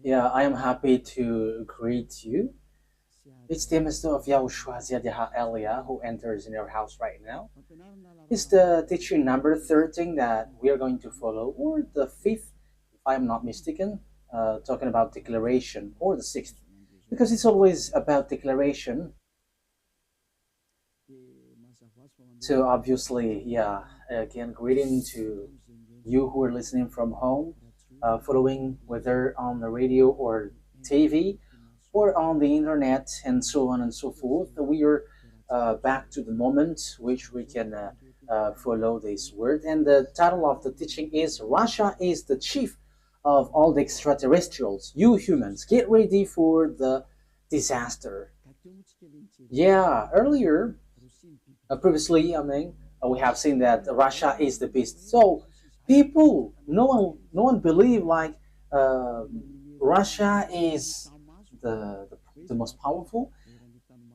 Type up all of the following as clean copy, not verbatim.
Yeah, I am happy to greet you. It's the Master of YAHOSHUAH Elia who enters in your house right now. It's the teaching number 13 that we are going to follow, or the fifth, if I'm not mistaken, talking about declaration, or the sixth, because it's always about declaration. So obviously, yeah, again, greeting to you who are listening from home, following whether on the radio or TV or on the internet and so on and so forth. We are back to the moment which we can follow this word. And the title of the teaching is Russia is the chief of all the extraterrestrials. You humans, get ready for the disaster. Yeah, earlier previously, we have seen that Russia is the beast. So people, no one believe like uh, Russia is the most powerful,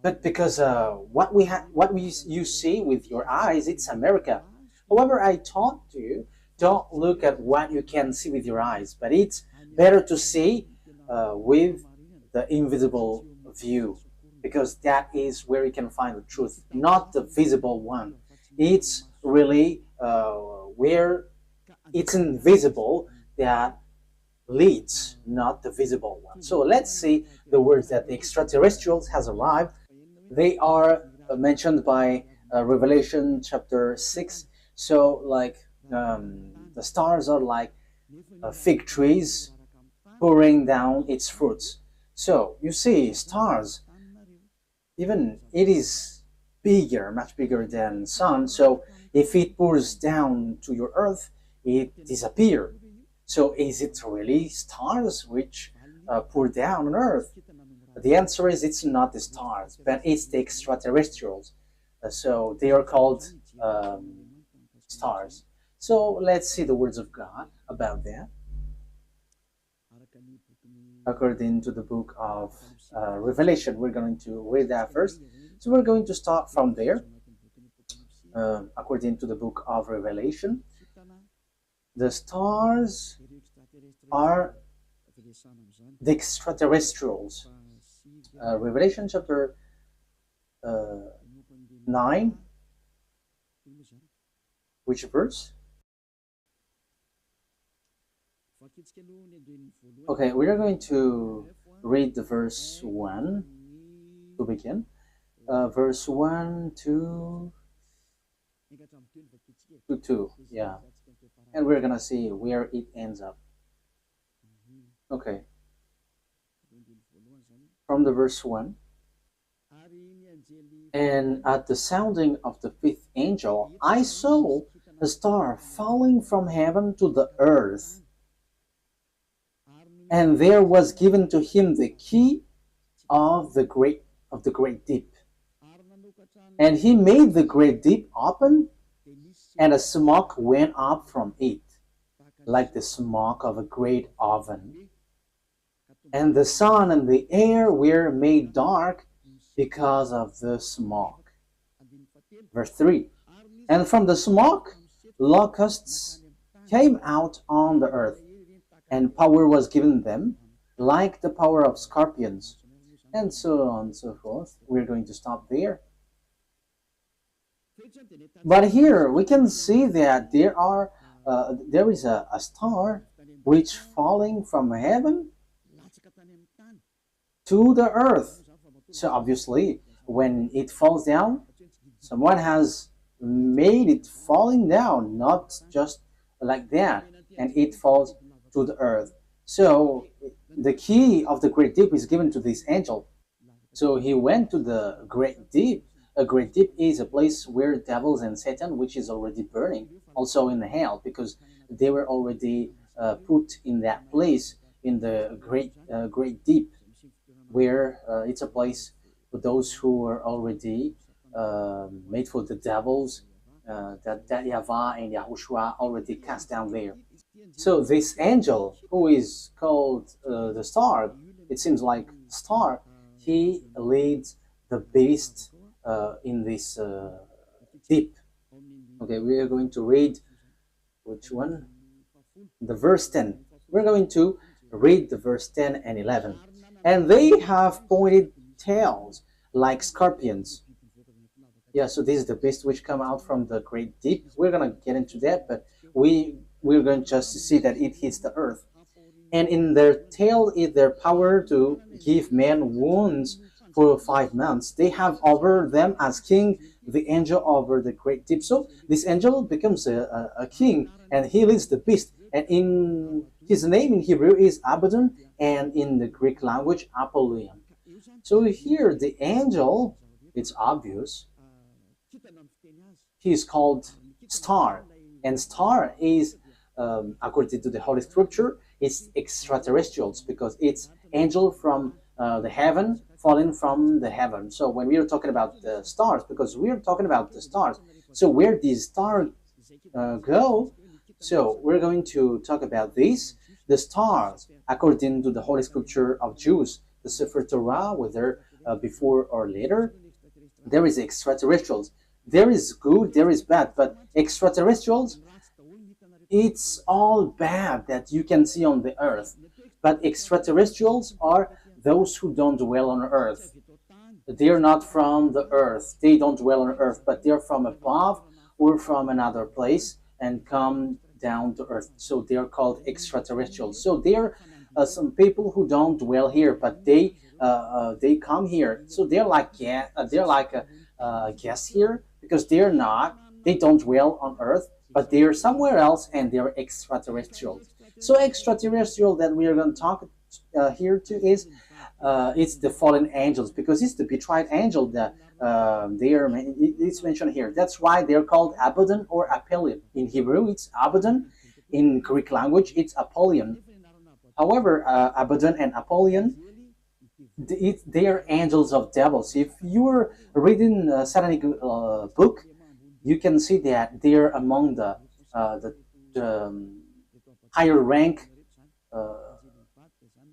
but because you see with your eyes, it's America. However, I taught you don't look at what you can see with your eyes, but it's better to see with the invisible view, because that is where you can find the truth, not the visible one. It's really where it's invisible that leads, not the visible one. So let's see the words that the extraterrestrials has arrived. They are mentioned by Revelation chapter 6. So like the stars are like fig trees pouring down its fruits. So you see stars, even it is bigger, much bigger than sun. So if it pours down to your earth, it disappears. So is it really stars which pour down on earth? The answer is it's not the stars, but it's the extraterrestrials. So they are called stars. So let's see the words of God about that. According to the book of Revelation, we're going to read that first. So we're going to start from there. According to the book of Revelation, the stars are the extraterrestrials. Revelation chapter 9, which verse? Okay, we are going to read the verse 1 to begin. Verse 1 to 2, yeah. And we're gonna see where it ends up. Okay, from the verse 1. And at the sounding of the fifth angel, I saw a star falling from heaven to the earth. And there was given to him the key of the great deep. And he made the great deep open, and a smoke went up from it, like the smoke of a great oven. And the sun and the air were made dark because of the smoke. Verse 3. And from the smoke, locusts came out on the earth, and power was given them, like the power of scorpions, and so on and so forth. We're going to stop there. But here we can see that there is a star which falling from heaven to the earth. So obviously, when it falls down, someone has made it falling down, not just like that, and it falls to the earth. So the key of the great deep is given to this angel. So he went to the great deep. A great deep is a place where devils and Satan, which is already burning, also in the hell, because they were already put in that place in the great deep, where it's a place for those who are already made for the devils, that YAHVAH and YAHOSHUAH already cast down there. So this angel, who is called the star, it seems like star, he leads the beast in this deep. Okay, we are going to read which one? The verse 10. We're going to read the verse 10 and 11. And they have pointed tails like scorpions. Yeah, so this is the beast which come out from the great deep. We're gonna get into that, but we're going just to see that it hits the earth. And in their tail is their power to give men wounds for 5 months. They have over them as king the angel over the great deep. So this angel becomes a king, and he leads the beast. And in his name in Hebrew is Abaddon, and in the Greek language Apollyon. So here the angel, it's obvious, he is called star, and star is according to the Holy Scripture, it's extraterrestrials because it's angel from the heaven falling from the heaven. So when we are talking about the stars, because we are talking about the stars, so where these stars go, so we're going to talk about this. The stars, according to the Holy Scripture of Jews, the Sefer Torah, whether before or later, there is extraterrestrials. There is good, there is bad, but extraterrestrials, it's all bad that you can see on the earth. But extraterrestrials are those who don't dwell on earth. They're not from the earth. They don't dwell on earth, but they're from above or from another place and come down to earth. So they're called extraterrestrials. So they're some people who don't dwell here, but they come here. So they're like guests here because they don't dwell on earth, but they're somewhere else and they're extraterrestrials. So extraterrestrial that we are going to talk here to is it's the fallen angels because it's the betrayed angel that it's mentioned here. That's why they're called Abaddon or Apollyon. In Hebrew, it's Abaddon. In Greek language, it's Apollyon. However, Abaddon and Apollyon, they are angels of devils. If you're reading a satanic book, you can see that they are among the higher rank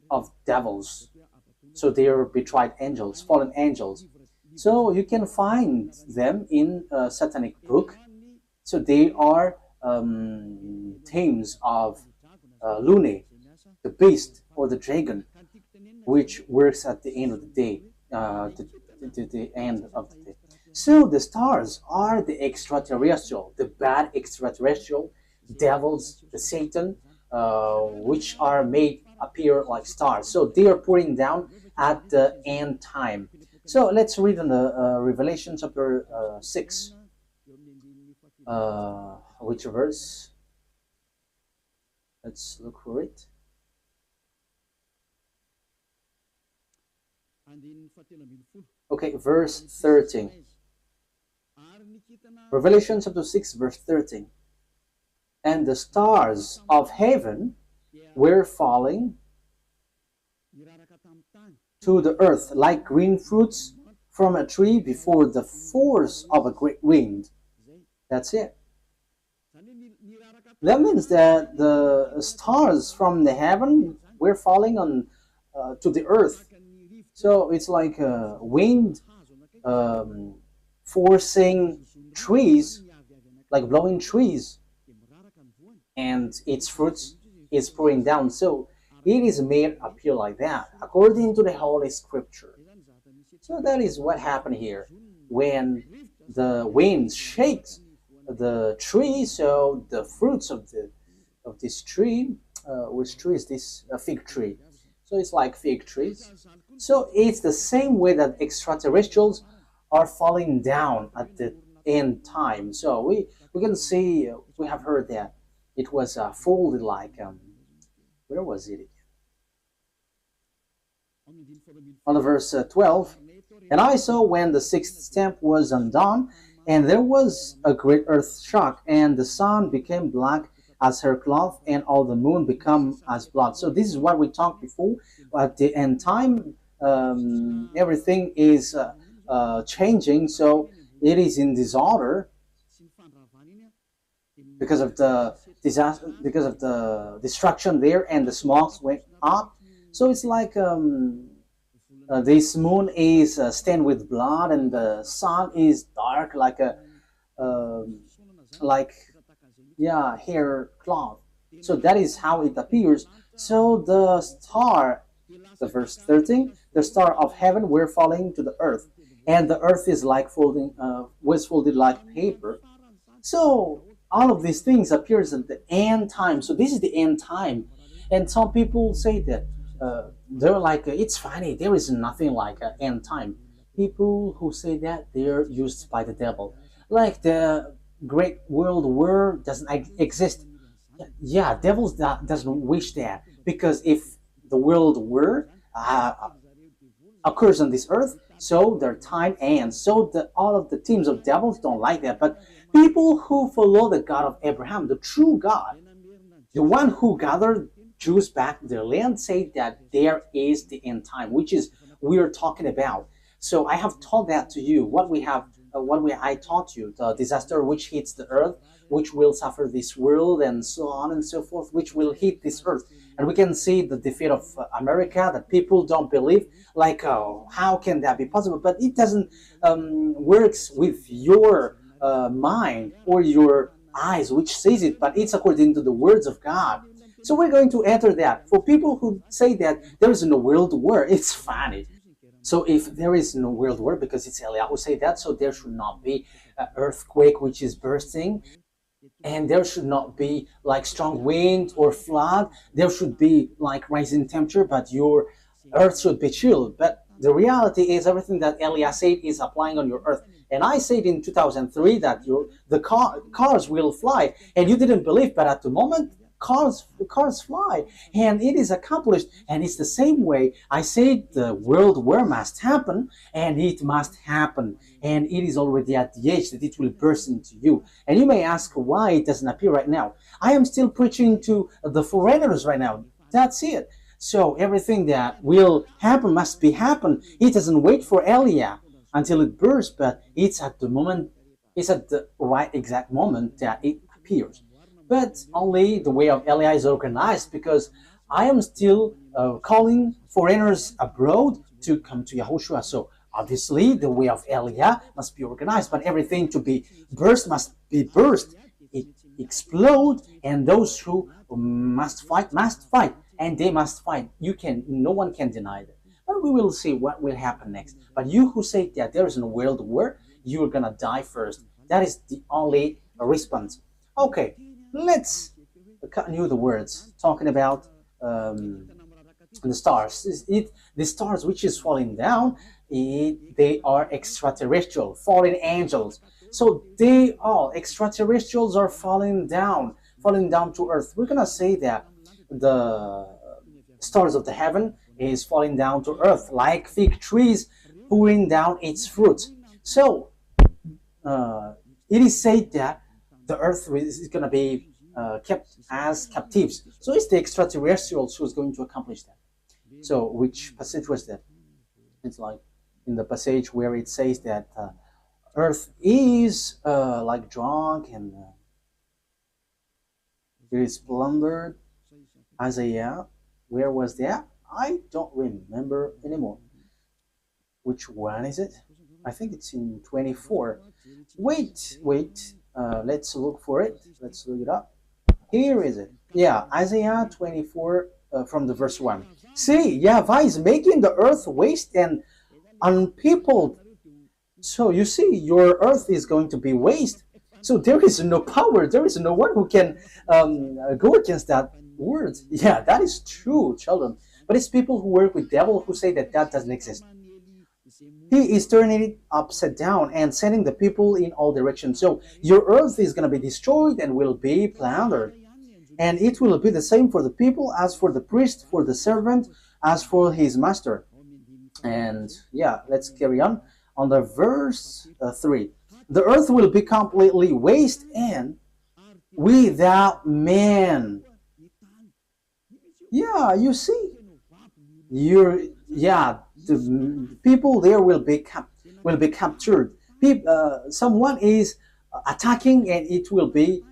of devils. So they are betrayed angels, fallen angels. So you can find them in a satanic book. So they are themes of Lune, the beast or the dragon, which works at the end of the day, the end of the day. So the stars are the extraterrestrial, the bad extraterrestrial, devils, the Satan, which are made appear like stars. So they are pouring down at the end time. So let's read in the Revelation chapter 6. Which verse? Let's look for it. Okay, verse 13. Revelation chapter 6, verse 13. And the stars of heaven were falling to the earth like green fruits from a tree before the force of a great wind. That's it. That means that the stars from the heaven were falling on to the earth. So it's like a wind forcing trees, like blowing trees, and its fruits is pouring down. So it is made appear like that, according to the Holy Scripture. So that is what happened here. When the wind shakes the tree, so the fruits of this tree, which tree is this? A fig tree. So it's like fig trees. So it's the same way that extraterrestrials are falling down at the end time. So we can see, we have heard that it was folded like, where was it again? On the verse 12, and I saw when the sixth stamp was undone, and there was a great earth shock, and the sun became black as her cloth, and all the moon become as blood. So this is what we talked before. At the end time, everything is changing. So it is in disorder because of the disaster, because of the destruction there, and the smokes went up. So it's like this moon is stained with blood, and the sun is dark like a hair cloth. So that is how it appears. So the star, the verse 13, the star of heaven were falling to the earth, and the earth is like folding, was folded like paper. So all of these things appears at the end time. So this is the end time, and some people say that they're like it's funny. There is nothing like an end time. People who say that they're used by the devil, like the Great World War doesn't exist. Yeah, devils doesn't wish that because if the world war occurs on this earth, so their time ends. So all of the teams of devils don't like that. But people who follow the God of Abraham, the true God, the one who gathered Jews back to their land, say that there is the end time, which is we're talking about. So I have taught that to you. I taught you the disaster which hits the earth, which will suffer this world, and so on and so forth, which will hit this earth. And we can see the defeat of America that people don't believe. Like, oh, how can that be possible? But it doesn't works with your mind or your eyes, which says it, but it's according to the words of God. So we're going to enter that. For people who say that there is no world war, it's funny. So if there is no world war, because it's Eliyahu who say that, so there should not be an earthquake which is bursting, and there should not be like strong wind or flood. There should be like rising temperature, but your earth should be chilled. But the reality is everything that Eliyahu said is applying on your earth. And I said in 2003 that cars will fly, and you didn't believe, but at the moment cars fly, and it is accomplished. And it's the same way I said the world war must happen, and it must happen, and it is already at the age that it will burst into you. And you may ask why it doesn't appear right now. I am still preaching to the foreigners right now. That's it. So everything that will happen must be happen. It doesn't wait for Elia until it bursts, but it's at the moment, it's at the right exact moment that it appears. But only the way of Elia is organized, because I am still calling foreigners abroad to come to YAHOSHUAH. So obviously the way of Elia must be organized, but everything to be burst must be burst. It explode, and those who must fight, and they must fight. No one can deny that. But we will see what will happen next. But you who say that there is no world war, you're gonna die first. That is the only response. Okay, let's continue the words talking about the stars. The stars which is falling down, they are extraterrestrial, fallen angels. So they all extraterrestrials are falling down to earth. We're gonna say that the stars of the heaven is falling down to earth like fig trees pouring down its fruit. So it is said that the earth is going to be kept as captives. So it's the extraterrestrials who's going to accomplish that. So which passage was that? It's like in the passage where it says that earth is like drunk and it is plundered. Isaiah, where was that? I don't remember anymore. Which one is it? I think it's in 24. Wait. Let's look for it. Let's look it up. Here is it. Yeah, Isaiah 24 from the verse 1. See, YAHVAH is making the earth waste and unpeopled. So you see, your earth is going to be waste. So there is no power. There is no one who can go against that word. Yeah, that is true, children. But it's people who work with devil who say that doesn't exist. He is turning it upside down and sending the people in all directions. So your earth is going to be destroyed and will be plundered. And it will be the same for the people as for the priest, for the servant, as for his master. And yeah, let's carry on. On the verse 3. The earth will be completely waste and without man. Yeah, you see. The people there will be captured. Someone is attacking, and it will be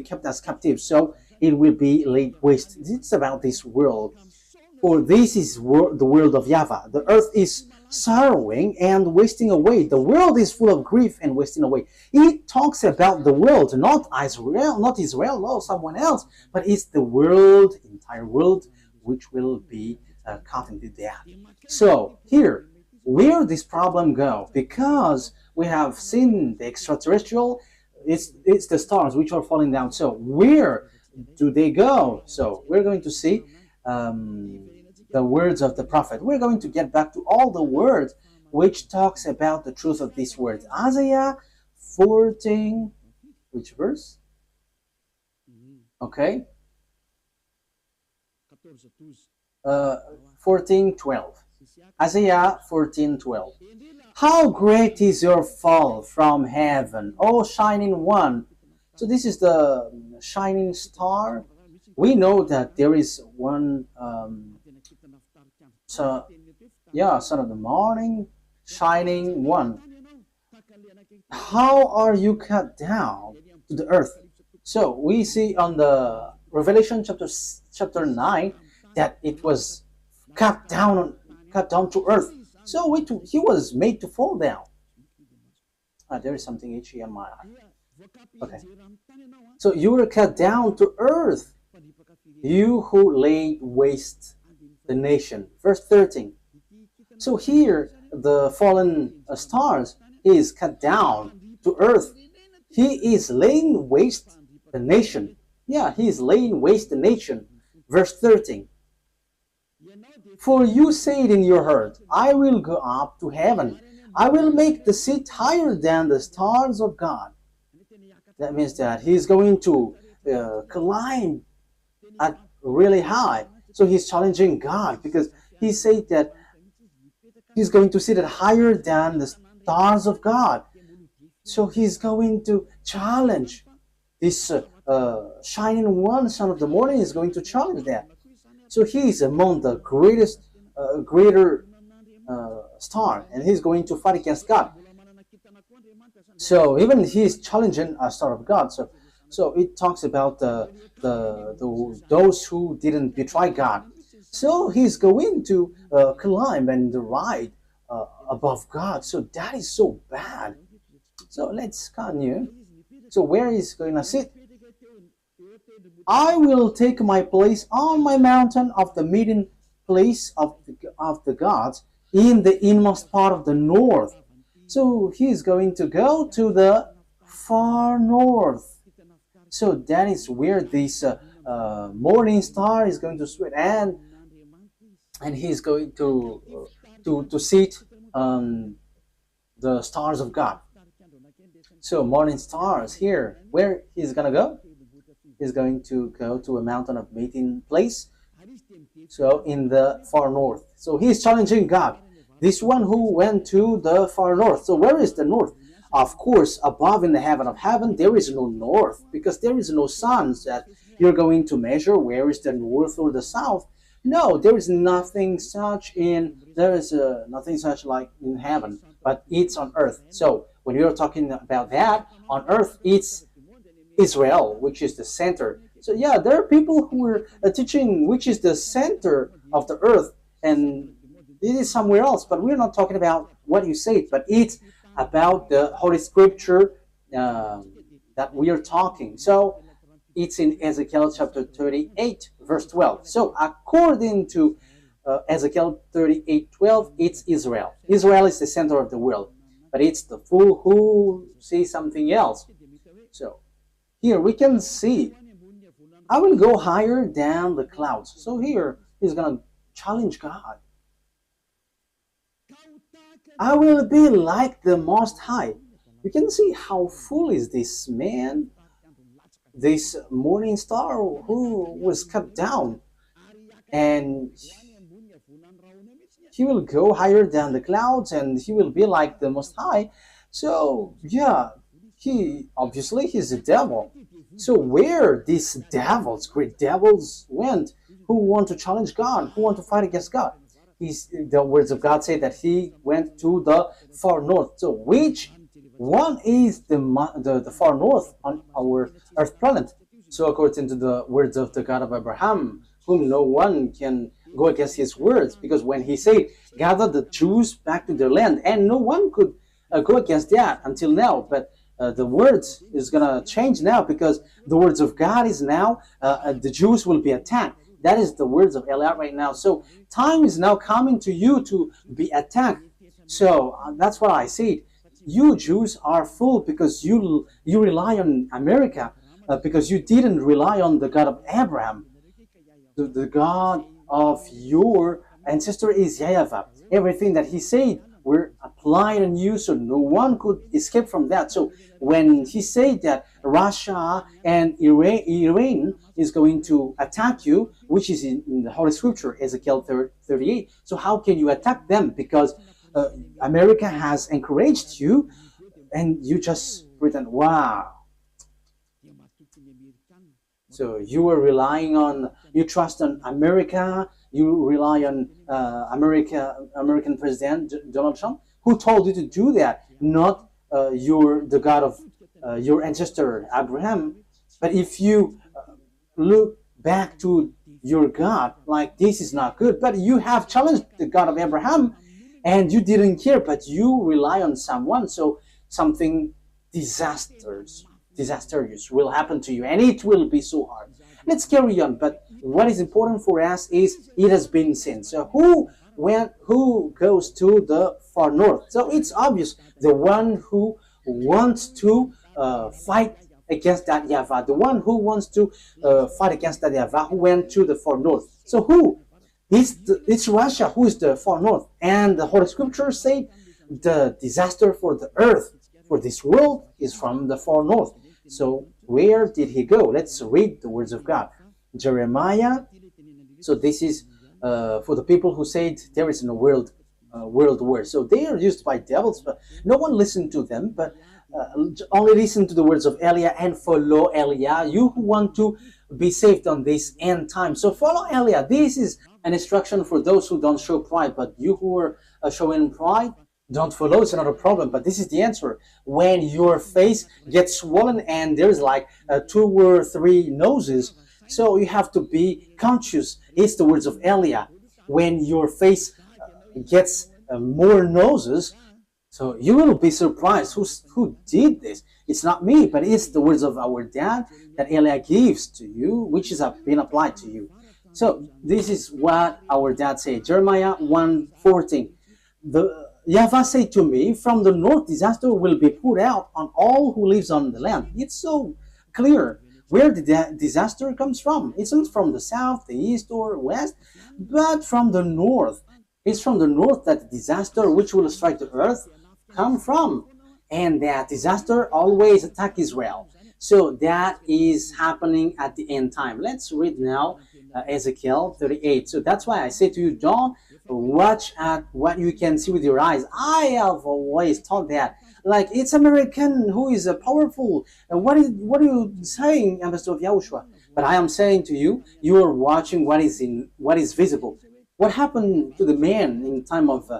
kept as captive. So it will be laid waste. It's about this world, for this is the world of YAHVAH. The earth is sorrowing and wasting away. The world is full of grief and wasting away. It talks about the world, not Israel, no someone else, but it's the world, entire world, which will be caught into death. So here, where this problem go? Because we have seen the extraterrestrial, it's the stars which are falling down. So where do they go? So we're going to see the words of the prophet. We're going to get back to all the words which talks about the truth of these words. Isaiah 14, which verse? Okay. 14:12. Isaiah 14:12. How great is your fall from heaven, O shining one. So this is the shining star. We know that there is one, son of the morning, shining one. How are you cut down to the earth? So we see on the Revelation chapter 9 that it was cut down to earth. So he was made to fall down. There is something itchy on my eye. Okay. So you were cut down to earth, you who laid waste the nation. Verse 13. So here, the fallen stars is cut down to earth. He is laying waste the nation. Yeah, he is laying waste the nation. Verse 13. For you said in your heart, I will go up to heaven. I will make the seat higher than the stars of God. That means that he's going to climb at really high. So he's challenging God because he said that he's going to sit at higher than the stars of God. So he's going to challenge this shining one, son of the morning, is going to challenge that. So he is among the greatest, greater star, and he's going to fight against God. So even he is challenging a star of God. So it talks about those who didn't betray God. So he's going to climb and ride above God. So that is so bad. So let's continue. So where is he going to sit? I will take my place on my mountain of the meeting place of the gods in the inmost part of the north. So he's going to go to the far north. So that is where this morning star is going to sweat, and he's going to sit on the stars of God. So morning stars here, where he's gonna go? He's going to go to a mountain of meeting place. So in the far north. So he's challenging God. This one who went to the far north. So where is the north? Of course, above in the heaven of heaven, there is no north, because there is no sun that you're going to measure where is the north or the south. No, there is nothing such nothing such like in heaven, but it's on earth. So when we are talking about that, on earth, it's Israel, which is the center. So yeah, there are people who are teaching which is the center of the earth, and it is somewhere else. But we're not talking about what you say, but it's about the Holy Scripture that we are talking. So it's in Ezekiel chapter 38, verse 12. So according to Ezekiel 38:12, it's Israel. Israel is the center of the world, but it's the fool who sees something else. So here we can see, I will go higher than the clouds. So here he's going to challenge God. I will be like the Most High. You can see how full is this man, this morning star who was cut down. And he will go higher than the clouds, and he will be like the Most High. So yeah, he's a devil. So where these devils, great devils, went, who want to challenge God, who want to fight against God? The words of God say that he went to the far north. So which one is the far north on our earth planet? So according to the words of the God of Abraham, whom no one can go against his words, because when he said gather the Jews back to their land, and no one could go against that until now. But the words is gonna change now, because the words of God is now the Jews will be attacked. That is the words of Eliot right now. So time is now coming to you to be attacked. So that's what I said. You Jews are full because you rely on America, because you didn't rely on the God of Abraham. The God of your ancestor is YAHVAH. Everything that he said were applied on you, so no one could escape from that. So when he said that Russia and Iran is going to attack you, which is in the Holy Scripture, Ezekiel 38, so how can you attack them? Because America has encouraged you, and you just pretend, wow. So you were relying on, you trust on America, you rely on American President Donald Trump, who told you to do that, not the God of your ancestor Abraham. But if you look back to your God, like, this is not good, but you have challenged the God of Abraham, and you didn't care, but you rely on someone, so something disastrous will happen to you, and it will be so hard. Let's carry on. But what is important for us is it has been sent. So who goes to the far north? So it's obvious, the one who wants to fight against that YAHVAH, the one who wants to fight against that YAHVAH, who went to the far north. So who? It's Russia who is the far north. And the Holy Scripture say the disaster for the earth, for this world, is from the far north. So where did he go? Let's read the words of God. Jeremiah. So this is for the people who said there is no world war. So they are used by devils, but no one listened to them, but only listen to the words of Eliah and follow Eliah, you who want to be saved on this end time. So follow Eliah. This is an instruction for those who don't show pride, but you who are showing pride, don't follow. It's not a problem, but this is the answer. When your face gets swollen and there's like 2 or 3 noses, so you have to be conscious. It's the words of Eliah. When your face gets more noses, so you will be surprised. Who did this? It's not me, but it's the words of our dad that Eliah gives to you, which is been applied to you. So this is what our dad said. Jeremiah 1:14. The YAHVAH said to me, from the north disaster will be poured out on all who lives on the land. It's so clear where the disaster comes from. It's not from the south, the east, or west, but from the north. It's from the north that the disaster which will strike the earth come from. And that disaster always attack Israel. So that is happening at the end time. Let's read now Ezekiel 38. So that's why I say to you, don't watch at what you can see with your eyes. I have always thought that, like, it's American who is powerful. What are you saying, Ambassador of YAHOSHUAH? But I am saying to you, you are watching what is visible. What happened to the man in time of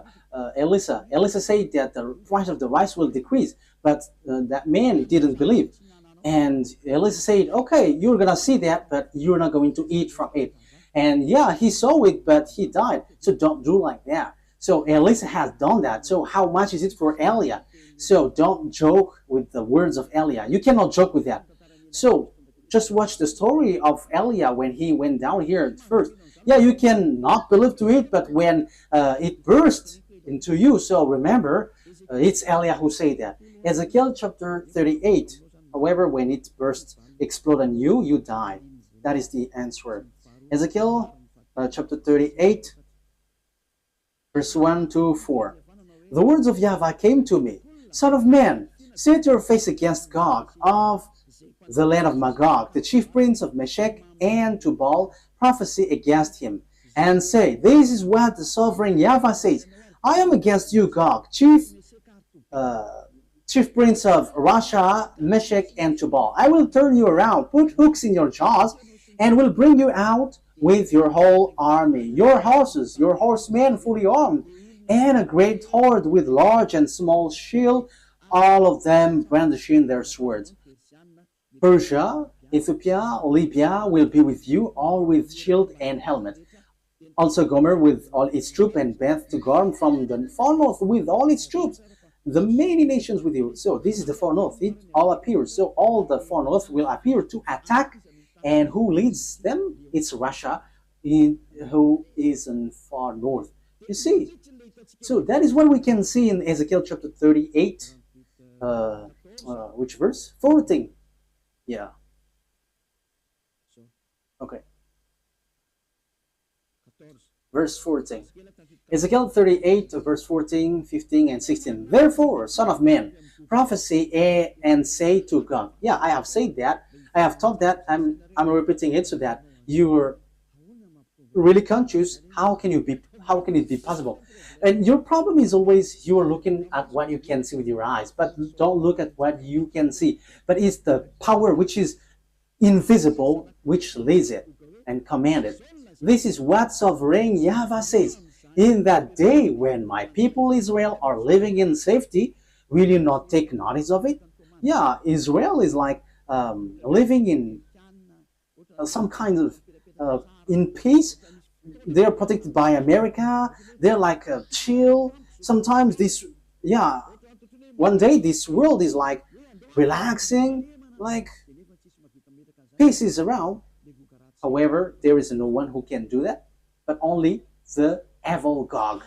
Elisha? Elisha said that the price of the rice will decrease, but that man didn't believe. And Elisha said, okay, you're going to see that, but you're not going to eat from it. And yeah, he saw it, but he died. So don't do like that. So Elisha has done that. So how much is it for Eliah? So don't joke with the words of Eliah. You cannot joke with that. So just watch the story of Eliah when he went down here at first. Yeah, you can not believe to it, but when it burst into you, so remember, it's Eliah who said that. Ezekiel chapter 38. However, when it burst, explode on you, you die. That is the answer. Ezekiel chapter 38, verse 1 to 4. The words of YAHVAH came to me. Son of man, set your face against Gog of the land of Magog, the chief prince of Meshech and Tubal, prophesy against him, and say, this is what the sovereign YAHVAH says. I am against you, Gog, chief prince of Russia, Meshech, and Tubal. I will turn you around, put hooks in your jaws, and will bring you out with your whole army, your horses, your horsemen fully armed, and a great horde with large and small shield, all of them brandishing their swords. Persia, Ethiopia, Libya will be with you, all with shield and helmet. Also Gomer with all its troops, and Beth to Garm from the far north with all its troops. The many nations with you. So this is the far north. It all appears. So all the far north will appear to attack. And who leads them? It's Russia, who is in far north. You see. So that is what we can see in Ezekiel chapter 38. Which verse? 14. Yeah. Okay. Verse 14. Ezekiel 38, verse 14, 15, and 16. Therefore, son of man, prophesy and say to God. Yeah, I have said that. I have taught that. I'm repeating it so that you are really conscious. How can it be possible? And your problem is always you are looking at what you can see with your eyes, but don't look at what you can see. But it's the power which is invisible which leads it and command it. This is what sovereign YAHVAH says. In that day when my people Israel are living in safety, will you not take notice of it? Yeah, Israel is like living in some kind of in peace. They're protected by America. They're like chill. Sometimes one day this world is like relaxing, like peace is around. However, there is no one who can do that, but only the evil Gog.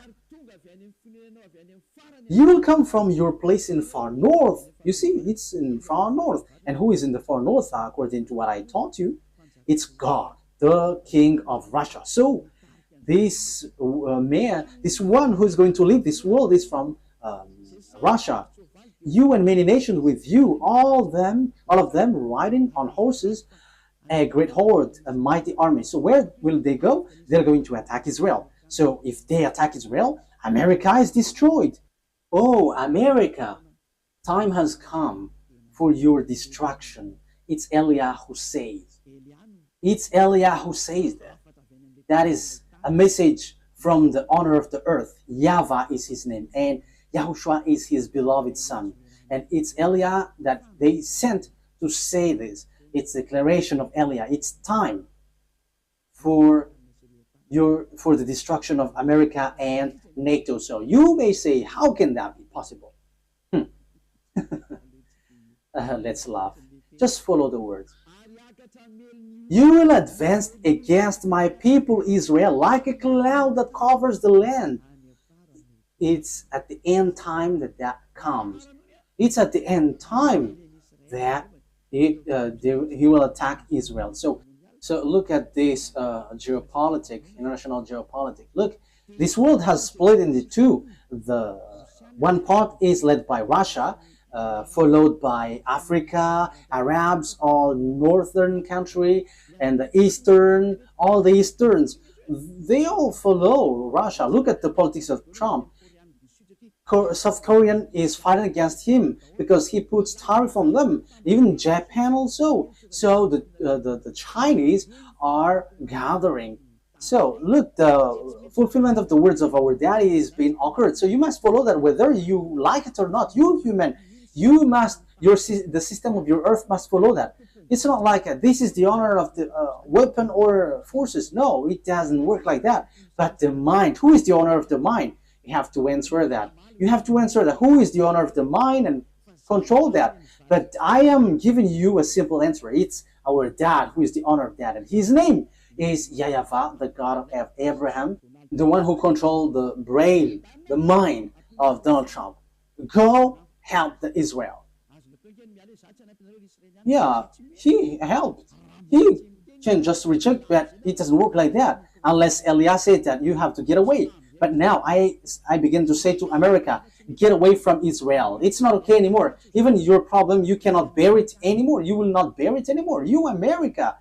You will come from your place in far north. You see, it's in far north. And who is in the far north, according to what I taught you? It's God, the king of Russia. So this man, this one who is going to lead this world is from Russia. You and many nations with you, all of them riding on horses, a great horde, a mighty army. So where will they go? They're going to attack Israel. So if they attack Israel, America is destroyed. Oh, America, time has come for your destruction. It's Eliah who says. It's Eliah who says that. That is a message from the owner of the earth. YAHVAH is his name, and YAHOSHUAH is his beloved son. And it's Eliah that they sent to say this. It's a declaration of Eliah. It's time for the destruction of America and NATO. So you may say, how can that be possible? Let's laugh. Just follow the words. You will advance against my people Israel like a cloud that covers the land. It's at the end time that comes. It's at the end time that he will attack Israel. So look at this international geopolitics. Look, this world has split into two. The one part is led by Russia, followed by Africa, Arabs, all northern country, and the eastern, all the easterns. They all follow Russia. Look at the politics of Trump. South Korean is fighting against him because he puts tariff on them. Even Japan also. So the Chinese are gathering. So look, the fulfillment of the words of our daddy is being occurred. So you must follow that whether you like it or not. You human, the system of your earth must follow that. It's not like this is the honor of the weapon or forces. No, it doesn't work like that. But the mind, who is the honor of the mind? You have to answer that. You have to answer that. Who is the owner of the mind and control that? But I am giving you a simple answer. It's our dad who is the owner of that. And his name is YAHVAH, the God of Abraham, the one who controlled the brain, the mind of Donald Trump. Go help the Israel. Yeah, he helped. He can just reject, but it doesn't work like that. Unless Elias said that you have to get away. But now I begin to say to America, get away from Israel. It's not okay anymore. Even your problem, you cannot bear it anymore. You will not bear it anymore. You, America.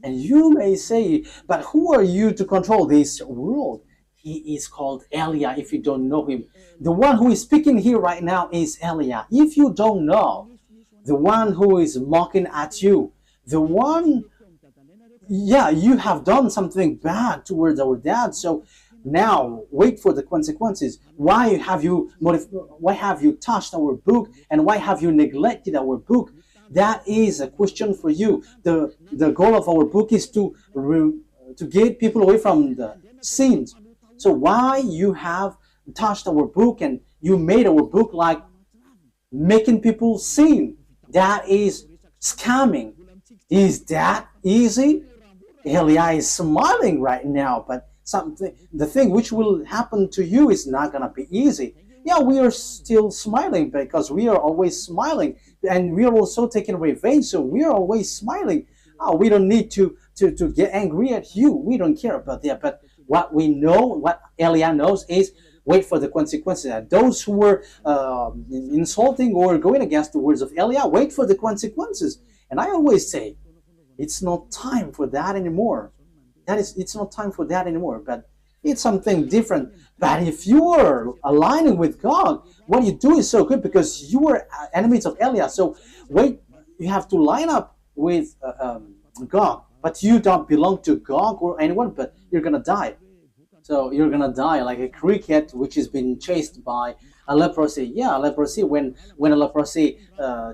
And you may say, but who are you to control this world? He is called Eliah if you don't know him. The one who is speaking here right now is Eliah. If you don't know, the one who is mocking at you, the one, yeah, you have done something bad towards our dad. So now wait for the consequences. Why have you touched our book, and why have you neglected our book? That is a question for you. The goal of our book is to to get people away from the sins. So why you have touched our book and you made our book like making people sin? That is scamming. Is that easy? Elia is smiling right now, but the thing which will happen to you is not gonna be easy. Yeah, we are still smiling because we are always smiling, and we are also taking revenge, so we are always smiling. Oh, we don't need to get angry at you. We don't care about that. But what we know, what Elia knows, is wait for the consequences. And those who were insulting or going against the words of Elia, wait for the consequences. And I always say, it's not time for that anymore. It's not time for that anymore. But it's something different. But if you are aligning with God, what you do is so good because you are enemies of Elia. So wait, you have to line up with God. But you don't belong to God or anyone, but you're going to die. So you're going to die like a cricket which has been chased by a leprosy. Yeah, leprosy, when a leprosy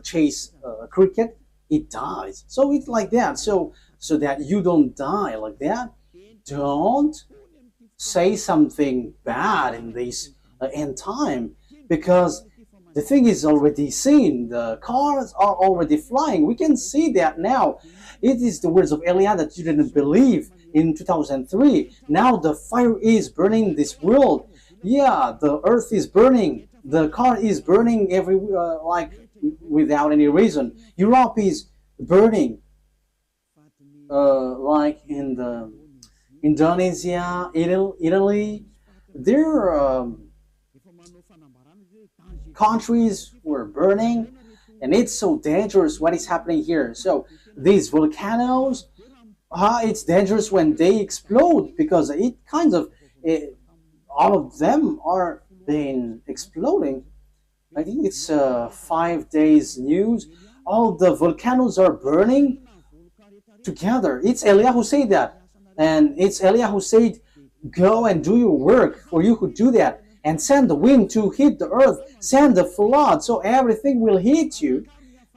chase a cricket, it dies. So it's like that. So that you don't die like that, don't say something bad in this end time, because the thing is already seen. The cars are already flying. We can see that now. It is the words of Elia that you didn't believe in 2003. Now the fire is burning this world. Yeah, the earth is burning. The car is burning everywhere, like without any reason. Europe is burning, like in the Indonesia, Italy. Their countries were burning, and it's so dangerous what is happening here. So these volcanoes, it's dangerous when they explode, because it kind of all of them are been exploding. I think it's 5 days news. All the volcanoes are burning together. It's Elia who said that, and it's Elia who said, "Go and do your work, for you who do that, and send the wind to hit the earth, send the flood, so everything will hit you,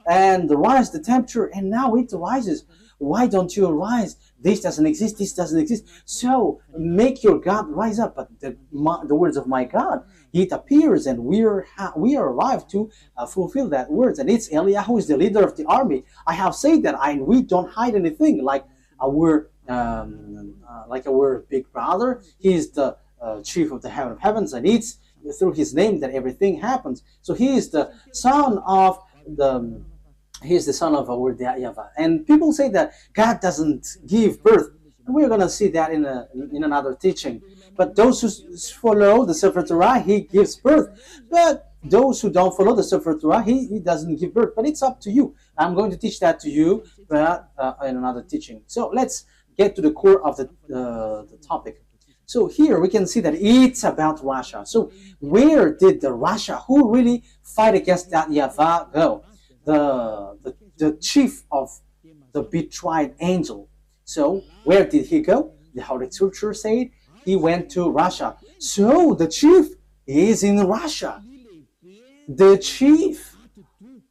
and rise the temperature." And now it rises. Why don't you rise? This doesn't exist. This doesn't exist. So make your God rise up. But the words of my God, it appears, and we are arrived to fulfill that words. And it's Eliyahu who is the leader of the army. I have said that, we don't hide anything. Like our big brother, he is the chief of the heaven of heavens, and it's through his name that everything happens. So he is the son of our YAHVAH. And people say that God doesn't give birth. And we're going to see that in another teaching. But those who follow the Sefer Torah, he gives birth. But those who don't follow the Sefer Torah, he doesn't give birth. But it's up to you. I'm going to teach that to you, but in another teaching. So let's get to the core of the topic. So here we can see that it's about Russia. So where did the Russia who really fight against that YAHVAH go? The chief of the betrayed angel. So where did he go? The Holy Scripture said he went to Russia. So the chief is in Russia. The chief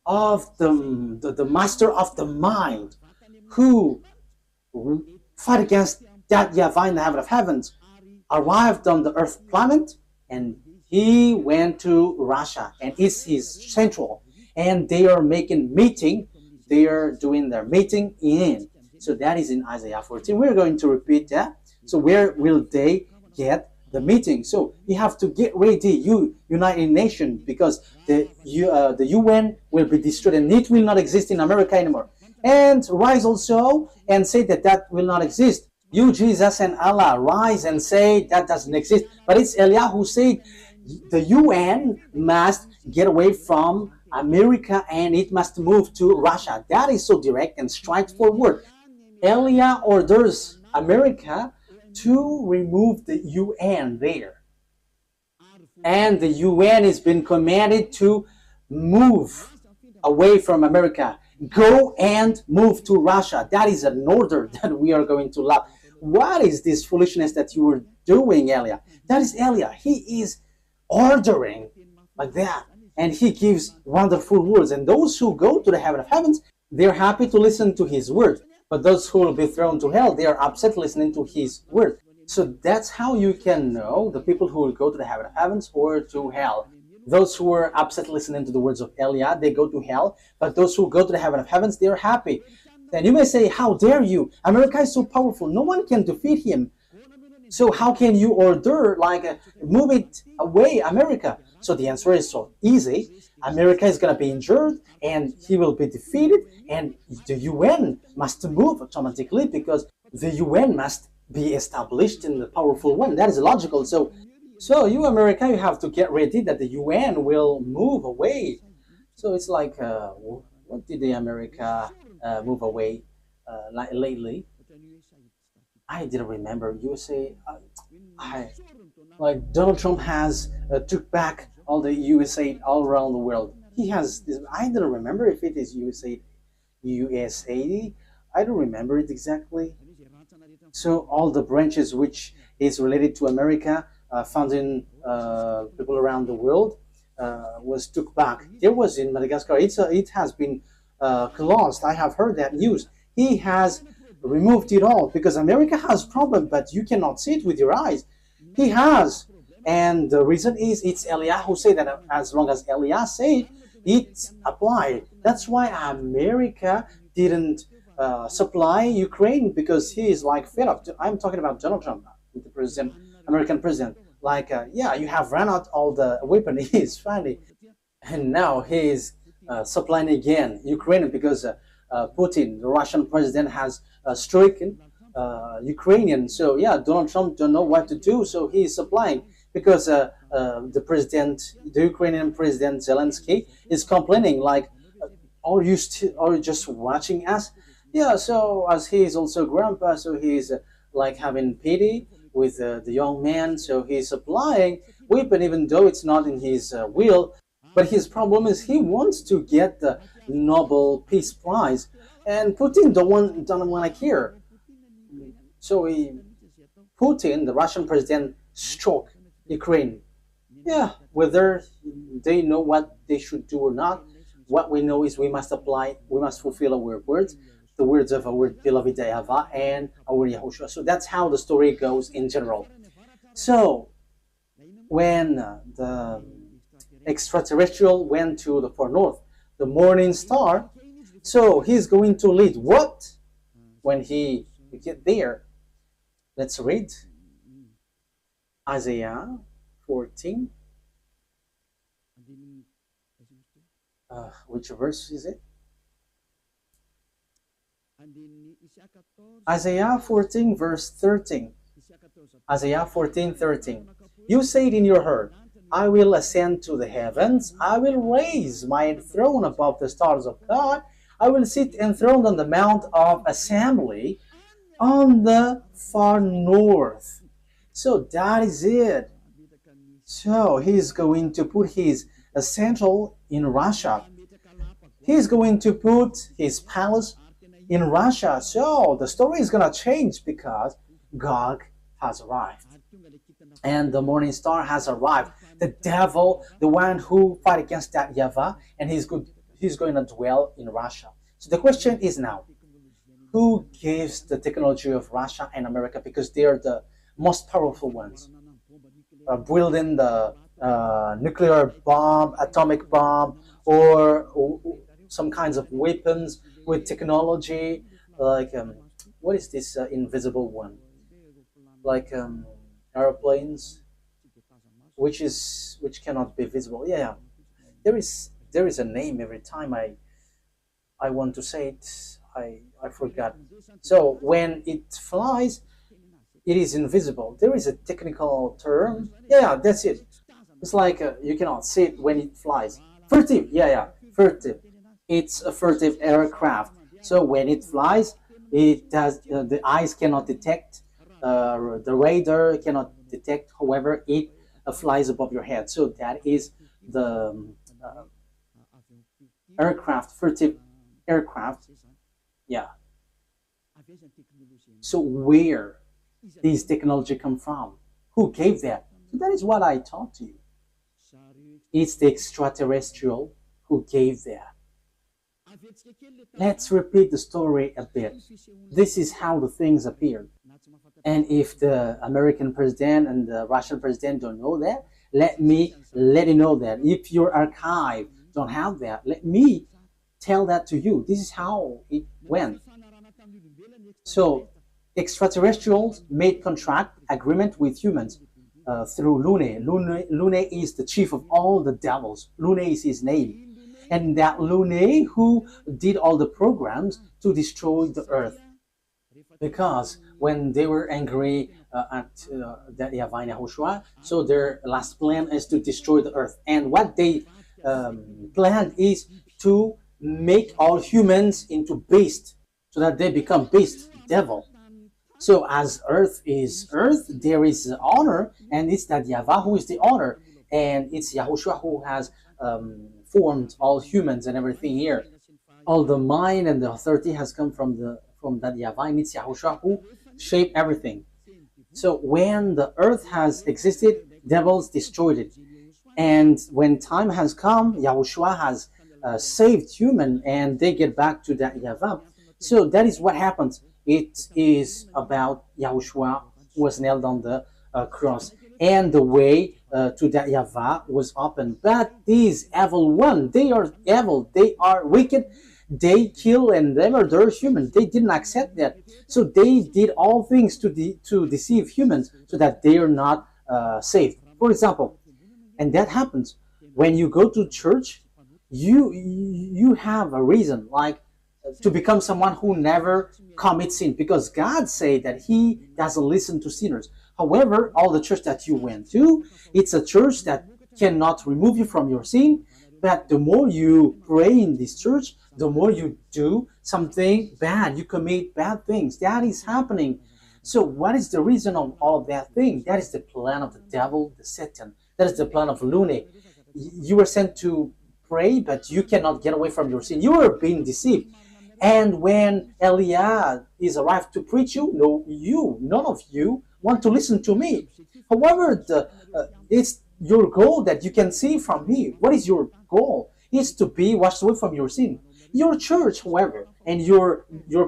of the master of the mind who fight against that YAHVAH in the heaven of heavens arrived on the earth planet, and he went to Russia, and it's his central. And they are making meeting. They are doing their meeting in. So that is in Isaiah 14. We're going to repeat that. So where will they get the meeting? So you have to get ready, you United Nations, because the UN will be destroyed and it will not exist in America anymore. And rise also and say that will not exist. You, Jesus and Allah, rise and say that doesn't exist. But it's Elia who said the UN must get away from America and it must move to Russia. That is so direct and straightforward. Elia orders America to remove the UN there. And the UN has been commanded to move away from America. Go and move to Russia. That is an order that we are going to love. What is this foolishness that you were doing, Elia? That is Elia. He is ordering like that. And he gives wonderful words. And those who go to the heaven of heavens, they're happy to listen to his words. But those who will be thrown to hell, they are upset listening to his word. So that's how you can know the people who will go to the heaven of heavens or to hell. Those who are upset listening to the words of Eliah, they go to hell. But those who go to the heaven of heavens, they are happy. And you may say, how dare you? America is so powerful. No one can defeat him. So how can you order, like, move it away, America? So the answer is so easy. America is going to be injured and he will be defeated, and the UN must move automatically because the UN must be established in the powerful one. That is logical. So you, America, you have to get ready that the UN will move away. So it's like, what did the America move away lately? I didn't remember. USA, like Donald Trump has took back all the USA all around the world. He has this, I don't remember if it is USA. I don't remember it exactly. So all the branches which is related to America, founding people around the world, was took back. There was in Madagascar. It has been closed. I have heard that news. He has removed it all because America has problem, but you cannot see it with your eyes. He has, and the reason is it's Eliah who said that. As long as Eliah said, it's applied. That's why America didn't supply Ukraine, because he is like fed up. I'm talking about Donald Trump, the president, American president. Like, yeah, you have run out all the weapon. He is funny, and now he is supplying again Ukraine because Putin, the Russian president, has stricken Ukrainian. So yeah, Donald Trump don't know what to do, so he is supplying because the Ukrainian president Zelensky is complaining like, are you just watching us? Yeah, so as he is also grandpa, so he's like having pity with the young man, so he's supplying weapon even though it's not in his will. But his problem is he wants to get the Nobel Peace Prize, and Putin don't want to care. So Putin, the Russian president, struck Ukraine. Yeah, whether they know what they should do or not, what we know is we must fulfill our words, the words of our beloved YAHVAH and our YAHOSHUAH. So that's how the story goes in general. So when the extraterrestrial went to the far north, the morning star, so he's going to lead what when he get there? Let's read Isaiah 14. Which verse is it? Isaiah 14 verse 13. Isaiah 14:13. You said in your heart, I will ascend to the heavens, I will raise my throne above the stars of God, I will sit enthroned on the mount of assembly on the far north. So that is it. So he's going to put his central in Russia. He's going to put his palace in Russia. So the story is going to change because Gog has arrived. And the morning star has arrived. The devil, the one who fight against that YAHVAH, and he's going to dwell in Russia. So the question is now, who gives the technology of Russia and America, because they are the most powerful ones, building the nuclear bomb, atomic bomb, or some kinds of weapons with technology, like what is this invisible one? Like airplanes, which cannot be visible. Yeah, there is a name every time I want to say it. I forgot. So when it flies, it is invisible. There is a technical term. Yeah, that's it. It's like you cannot see it when it flies. Furtive. Yeah, furtive. It's a furtive aircraft. So when it flies, it does. The eyes cannot detect. The radar cannot detect. However, it flies above your head. So that is the aircraft, furtive aircraft. Yeah. So where these technology come from? Who gave that? So that is what I taught you. It's the extraterrestrial who gave that. Let's repeat the story a bit. This is how the things appeared. And if the American president and the Russian president don't know that, let me let you know that. If your archive don't have that, let me tell that to you. This is how it went. So extraterrestrials made contract agreement with humans through Lune. Lune is the chief of all the devils. Lune is his name. And that Lune who did all the programs to destroy the earth. Because when they were angry at that YAHVAH and YAHOSHUAH, so their last plan is to destroy the earth. And what they planned is to make all humans into beasts, so that they become beast, devil. So as earth is earth, there is honor, and it's that YAHVAH who is the honor, and it's YAHOSHUAH who has formed all humans and everything here. All the mind and the authority has come from that YAHVAH, and it's YAHOSHUAH who shaped everything. So when the earth has existed, devils destroyed it. And when time has come, YAHOSHUAH has saved human, and they get back to that YAHVAH. So that is what happens. It is about YAHOSHUAH who was nailed on the cross, and the way to that YAHVAH was open. But these evil ones, they are evil, they are wicked, they kill and they murder humans. They didn't accept that. So they did all things to deceive humans so that they are not saved. For example, and that happens when you go to church, you have a reason, like to become someone who never commits sin, because God said that he doesn't listen to sinners. However, all the church that you went to, it's a church that cannot remove you from your sin, but the more you pray in this church, the more you do something bad, you commit bad things. That is happening. So what is the reason of all that thing? That is the plan of the devil, the Satan. That is the plan of Lune. You were sent to pray, but you cannot get away from your sin. You are being deceived. And when Eliah is arrived to preach none of you want to listen to me. However, it's your goal that you can see from me. What is your goal? It's to be washed away from your sin. Your church, however, and your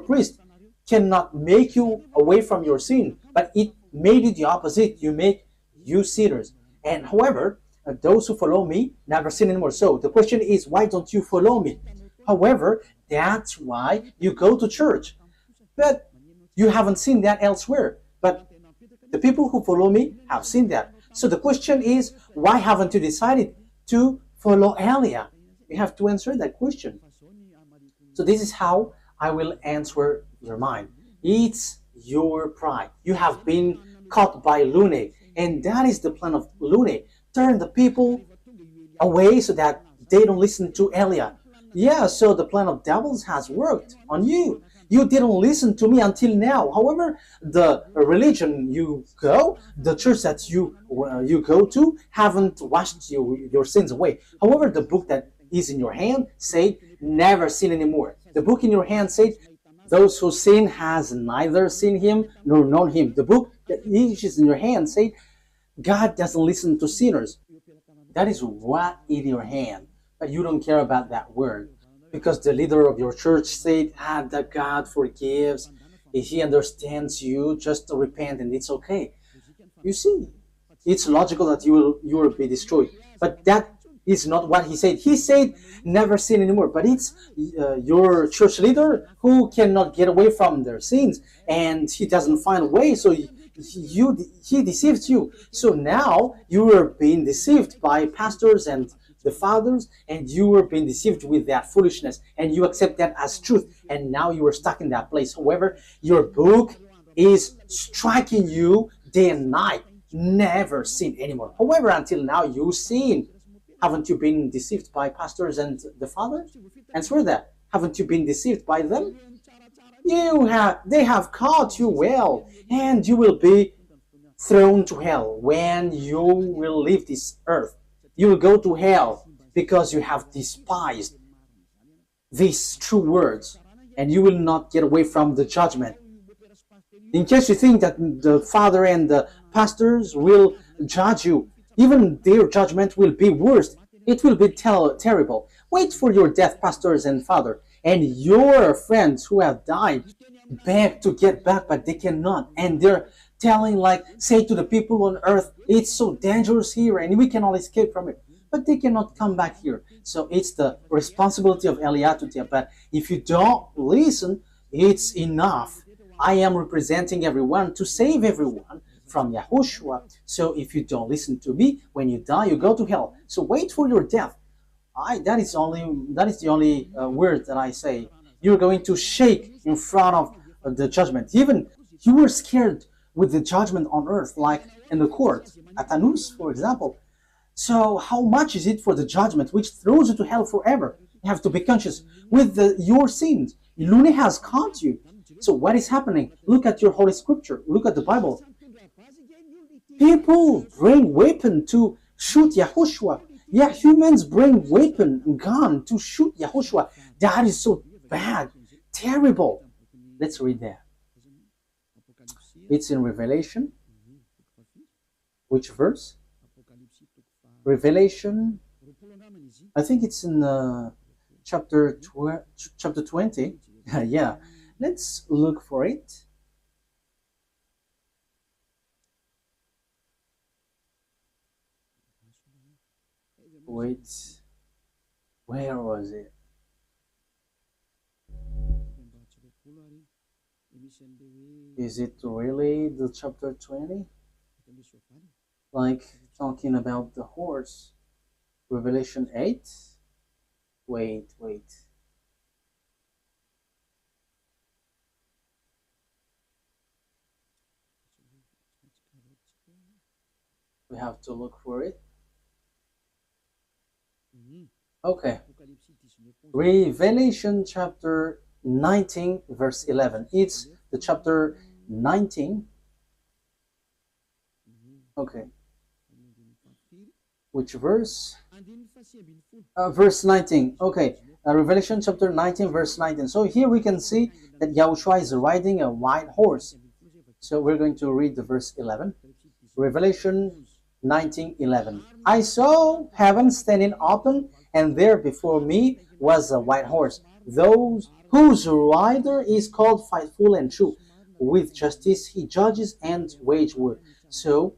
priest cannot make you away from your sin, but it made it the opposite. You make you sinners. And however, those who follow me never sin anymore. So the question is, why don't you follow me? However, that's why you go to church. But you haven't seen that elsewhere. But the people who follow me have seen that. So the question is, why haven't you decided to follow Elia? You have to answer that question. So this is how I will answer your mind. It's your pride. You have been caught by Lune, and that is the plan of Lune. Turn the people away so that they don't listen to Elia. Yeah, so the plan of devils has worked on you. You didn't listen to me until now. However, the religion you go, the church that you go to, haven't washed your sins away. However, the book that is in your hand said, never sin anymore. The book in your hand said, those who sin has neither seen him nor known him. The book that is in your hand said, God doesn't listen to sinners. That is what in your hand. But you don't care about that word. Because the leader of your church said, that God forgives. If he understands you, just repent and it's okay. You see, it's logical that you will be destroyed. But that is not what he said. He said, never sin anymore. But it's your church leader who cannot get away from their sins. And he doesn't find a way. So he deceives you. So now you are being deceived by pastors and the fathers, and you were being deceived with that foolishness, and you accept that as truth, and now you are stuck in that place. However, your book is striking you day and night. Never sin anymore. However, until now you sin. Haven't you been deceived by pastors and the fathers? Answer that. Haven't you been deceived by them? They have caught you well, and you will be thrown to hell when you will leave this earth. You will go to hell because you have despised these true words, and you will not get away from the judgment. In case you think that the father and the pastors will judge you, even their judgment will be worse. It will be terrible. Wait for your death, pastors and father, and your friends who have died beg to get back, but they cannot, and they're telling, like, say to the people on earth, it's so dangerous here and we cannot escape from it, but they cannot come back here. So it's the responsibility of Eliah to tell. But if you don't listen, it's enough. I am representing everyone to save everyone from Yahushua. So if you don't listen to me, when you die, you go to hell. So wait for your death. That is the only word that I say. You're going to shake in front of the judgment. Even you were scared with the judgment on earth, like in the court at Anus, for example. So how much is it for the judgment, which throws you to hell forever? You have to be conscious with your sins. Lune has caught you. So what is happening? Look at your Holy Scripture. Look at the Bible. People bring weapon to shoot Yahushua. Yeah, humans bring weapon, gun to shoot Yahushua. That is so bad, terrible. Let's read that. It's in Revelation. Which verse? Revelation. I think it's in chapter 20. Yeah, let's look for it. Wait, where was it? Is it really the chapter 20? Like talking about the horse? Revelation 8? Wait. We have to look for it. Okay. Revelation chapter 19 verse 11. It's the chapter 19. Okay. Which verse? Verse 19. Okay. Revelation chapter 19 verse 19. So here we can see that Yahushua is riding a white horse. So we're going to read the verse 11. Revelation 19:11. I saw heaven standing open, and there before me was a white horse, those whose rider is called Faithful and True. With justice he judges and wage war. So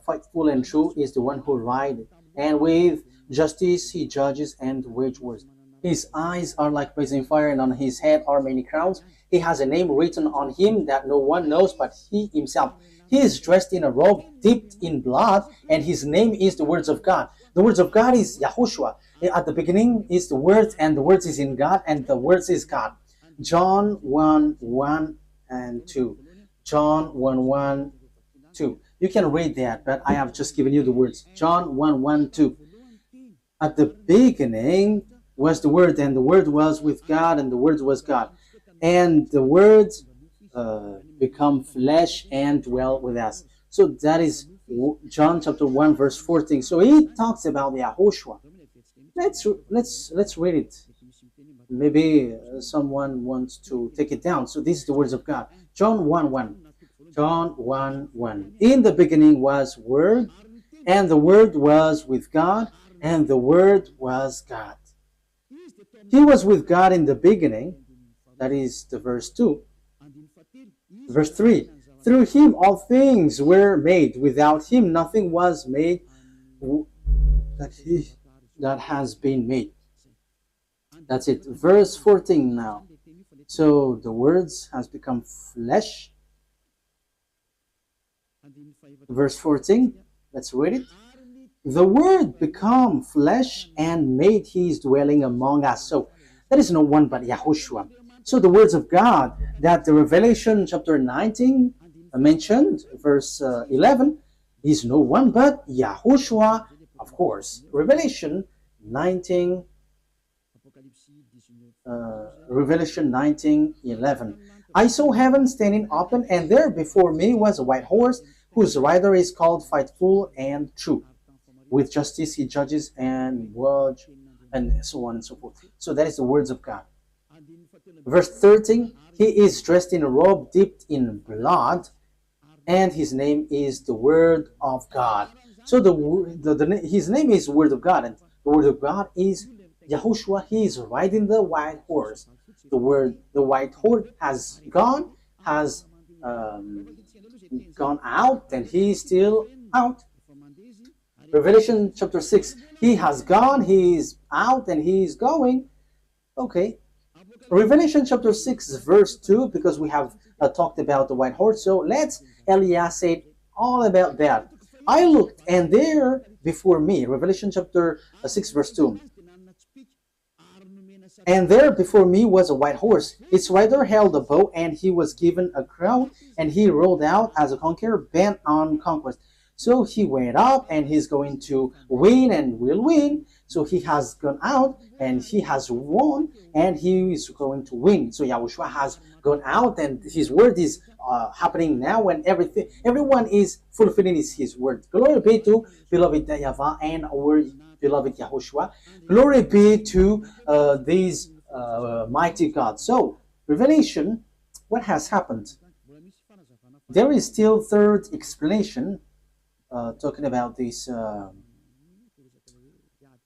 Faithful and True is the one who rides, and with justice he judges and wage war. His eyes are like blazing fire, and on his head are many crowns. He has a name written on him that no one knows but he himself. He is dressed in a robe dipped in blood, and his name is the words of God. The words of God is YAHOSHUAH. At the beginning is the word, and the words is in God, and the words is God. John 1:1 and 2. John 1:1, 2. You can read that, but I have just given you the words. John 1:1, 2. At the beginning was the Word, and the Word was with God, and the Word was God. And the Word become flesh and dwell with us. So that is John chapter 1 verse 14. So he talks about the YAHOSHUAH. Let's read it. Maybe someone wants to take it down. So this is the words of God. John 1:1. John 1:1. In the beginning was Word, and the Word was with God, and the Word was God. He was with God in the beginning. That is the verse 2. Verse 3. Through him all things were made. Without him nothing was made that has been made. That's it. Verse 14 now. So the words has become flesh. Verse 14. Let's read it. The Word become flesh and made his dwelling among us. So there is no one but YAHOSHUAH. So the words of God that the Revelation chapter 19 mentioned, verse 11, is no one but YAHOSHUAH, of course. Revelation 19, Revelation 19:11. I saw heaven standing open, and there before me was a white horse, whose rider is called Faithful and True. With justice he judges and watch, and so on and so forth. So that is the words of God. Verse 13, he is dressed in a robe dipped in blood, and his name is the Word of God. So his name is Word of God, and the Word of God is YAHOSHUAH. He is riding the white horse. the white horse has um, gone out, and he's still out. Revelation chapter 6, he has gone, he's out, and he's going. Okay. Revelation chapter 6, verse 2, because we have talked about the white horse. So let's Eliah say all about that. I looked, and there before me, Revelation chapter 6, verse 2. And there before me was a white horse. Its rider held a bow, and he was given a crown, and he rode out as a conqueror bent on conquest. So he went up, and he's going to win and will win. So he has gone out, and he has won, and he is going to win. So Yahushua has gone out, and his word is happening now, when everyone is fulfilling his word. Glory be to beloved YAHVAH and our beloved YAHOSHUAH. Glory be to these mighty God. So Revelation, what has happened? There is still third explanation talking about this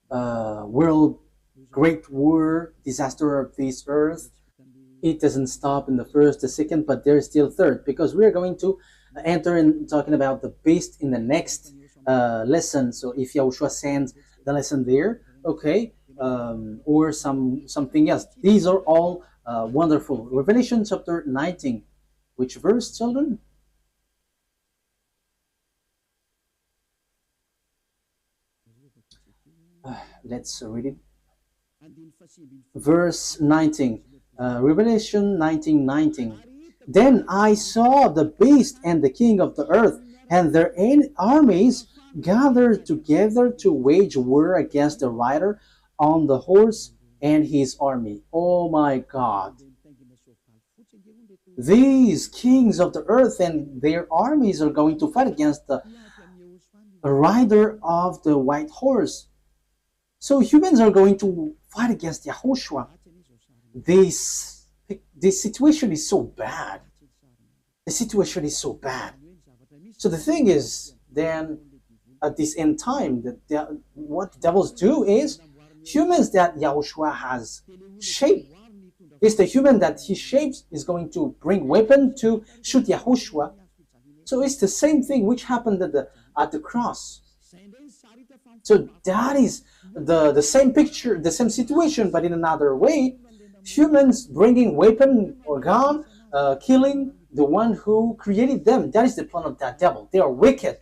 world great war, disaster of this earth. It doesn't stop in the first, the second, but there's still third, because we're going to enter in talking about the beast in the next lesson. So if Yahushua sends the lesson there, okay, or something else. These are all wonderful. Revelation chapter 19, which verse, children? Let's read it. Verse 19. Revelation 19:19. Then I saw the beast and the king of the earth and their armies gathered together to wage war against the rider on the horse and his army. Oh my God. These kings of the earth and their armies are going to fight against the rider of the white horse. So humans are going to fight against YAHOSHUAH. This situation is so bad. The situation is so bad. So the thing is, then at this end time, what the devils do is, humans that YAHOSHUAH has shaped, is the human that he shapes is going to bring weapon to shoot YAHOSHUAH. So it's the same thing which happened at the cross. So that is the same picture, the same situation, but in another way. Humans bringing weapon or gun, killing the one who created them. That is the plan of that devil. They are wicked.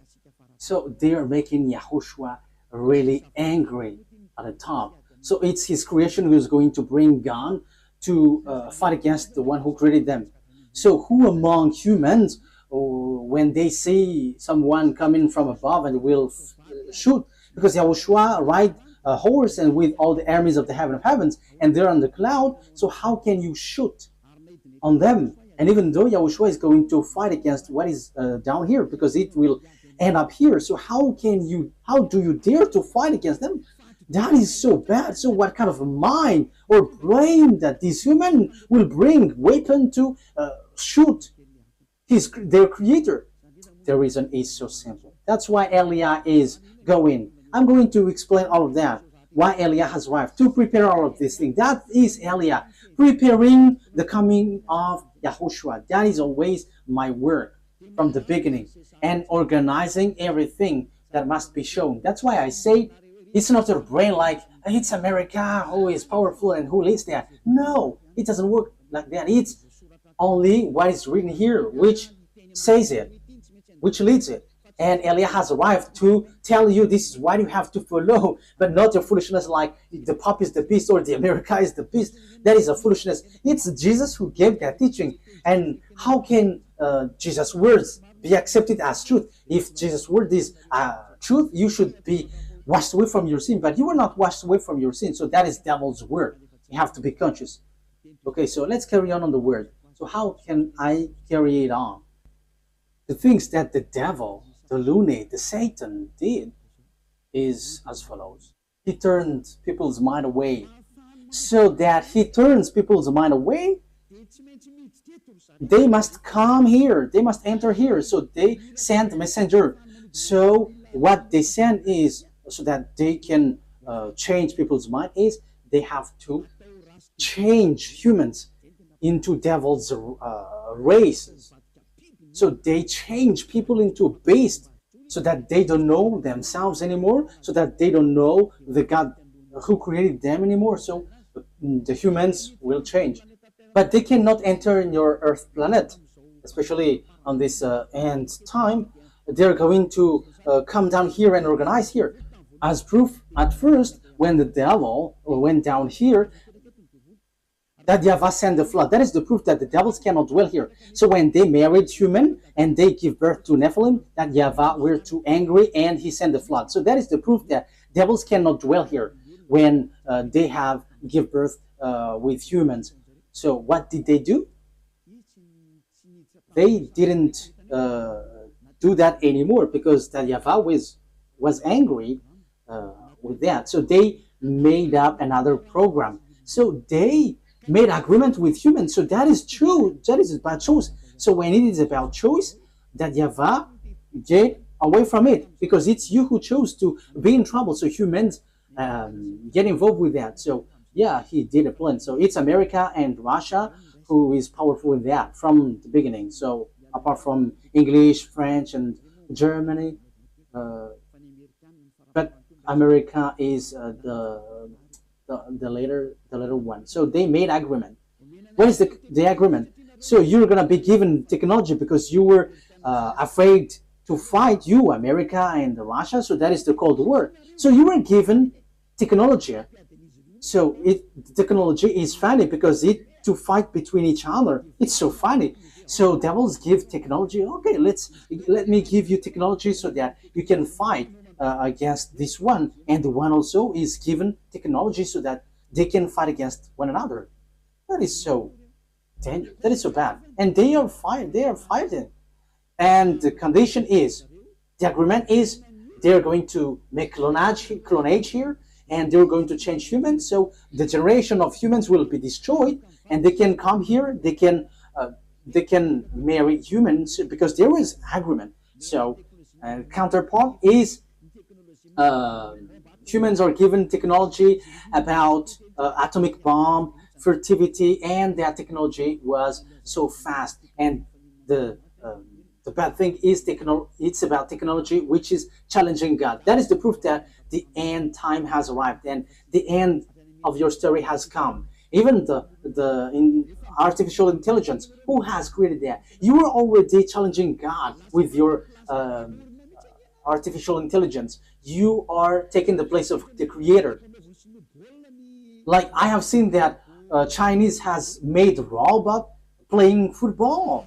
So they are making YAHOSHUAH really angry at the top. So it's his creation who is going to bring gun to fight against the one who created them. So who among humans, when they see someone coming from above and will shoot, because YAHOSHUAH ride a horse and with all the armies of the heaven of heavens, and they're on the cloud, so how can you shoot on them? And even though YAHOSHUAH is going to fight against what is down here, because it will end up here, so how do you dare to fight against them? That is so bad. So what kind of mind or brain that this human will bring weapon to shoot their creator? The reason is so simple. That's why Eliah is going. I'm going to explain all of that. Why Eliah has arrived to prepare all of these things. That is Eliah preparing the coming of YAHOSHUAH. That is always my work from the beginning, and organizing everything that must be shown. That's why I say it's not your brain like it's America who is powerful and who leads that. No, it doesn't work like that. It's only what is written here which says it, which leads it. And Eliah has arrived to tell you this is what you have to follow, but not your foolishness like the Pope is the beast or the America is the beast. That is a foolishness. It's Jesus who gave that teaching. And how can Jesus' words be accepted as truth? If Jesus' word is truth, you should be washed away from your sin, but you were not washed away from your sin. So that is devil's word. You have to be conscious. Okay, so let's carry on the word. So how can I carry it on? The things that the devil, the lunatic, the Satan did is as follows. He turned people's mind away. So that he turns people's mind away, they must come here. They must enter here. So they send a messenger. So what they send is, so that they can change people's mind, is they have to change humans into devil's races. So they change people into beasts so that they don't know themselves anymore, so that they don't know the God who created them anymore. So the humans will change. But they cannot enter in your Earth planet, especially on this end time. They're going to come down here and organize here. As proof, at first, when the devil went down here, that YAHVAH sent the flood. That is the proof that the devils cannot dwell here. So when they married human and they give birth to Nephilim, that YAHVAH were too angry and he sent the flood. So that is the proof that devils cannot dwell here when they have give birth with humans. So what did they do? They didn't do that anymore because that YAHVAH was angry with that. So they made up another program. So they made agreement with humans. So that is true. That is about choice. So when it is about choice, that YAHVAH get away from it because it's you who chose to be in trouble. So humans get involved with that. So yeah, he did a plan. So it's America and Russia who is powerful in that from the beginning. So apart from English, French, and Germany, but America is the later one. So they made agreement. What is the agreement? So you're gonna be given technology because you were afraid to fight, you America and Russia. So that is the Cold War. So you were given technology. So technology is funny because it to fight between each other. It's so funny. So devils give technology. Okay, let me give you technology so that you can fight against this one, and the one also is given technology so that they can fight against one another. That is so dangerous. That is so bad. And they are fighting. They are fighting. And the condition is, the agreement is, they are going to make clonage here, and they're going to change humans. So the generation of humans will be destroyed, and they can come here. They can marry humans because there is agreement. So counterpart is humans are given technology about atomic bomb, fertility, and that technology was so fast. And the bad thing is it's about technology which is challenging God. That is the proof that the end time has arrived and the end of your story has come. Even in artificial intelligence, who has created that? You are already challenging God with your artificial intelligence. You are taking the place of the creator. Like I have seen that Chinese has made robot playing football.